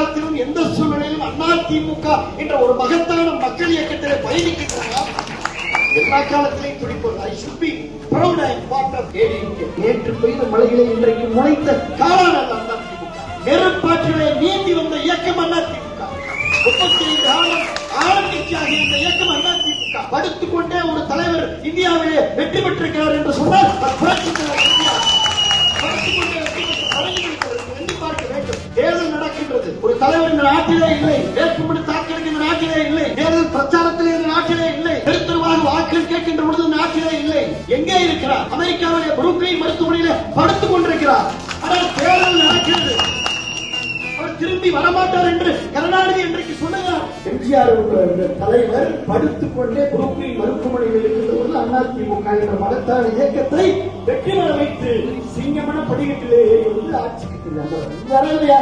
காலத்திலும் எந்த சூழ்நிலையிலும் அதிமுக என்ற ஒரு மகத்தான மக்கள் இயக்கத்திலே பயணிக்கின்றன. எல்லா காலத்திலையும் துடிப்பது. I should be proud and part of ADMK. நேற்று பெய்த மழைகளை இன்றைக்கு முளைத்த காலான அதிமுக. நெருப்பாற்றிலே நீந்தி வந்த இயக்கம் அதிமுக. 35 ஆண்டு ஆளுங்கட்சியாக இந்த இயக்கம் அதிமுக. படுத்துக் கொண்டே ஒரு தலைவர் இந்தியாவிலே வெற்றி பெற்றிருக்கிறார் என்று சொன்னால் புரட்சி தலைவர் இந்தியா. படுத்துக் கொண்டே வெற்றி பெற்று எண்ணி பார்க்க வேண்டும். தேர்தல் நடக்கின்றது. ஒரு தலைவர் இந்த நாட்டிலே இல்லை. வேட்புமனு தாக்கலுக்கு இந்த நாட்டிலே இல்லை. தேர்தல் பிரச்சாரத்திலே இந்த நாட்டிலே இல்லை. தெருவாக வாக்குகள் கேட்கின்ற பொழுது நாட்டிலே இல்லை. எங்கே இருக்கிறார்? அமெரிக்காவிலே புரூக்லின் மருத்துவமனையிலே படுத்துக் கொண்டிருக்கிறார். ஆனால் தேர்தல் நடக்கிறது. அவர் திரும்பி வரமாட்டார் என்று கருணாநிதி இன்றைக்கு சொல்லுகிறார். எம்ஜிஆர் தலைவர் படுத்துக் கொண்டே புரூக்லின் மருத்துவமனையில் இருக்கின்ற பொழுது அதிமுக என்ற மகத்தான இயக்கத்தை வெற்றி பெற வைத்து சிங்கமன படிக்கட்டிலே ஏறி வந்து ஆட்சிக்கு வரலையா?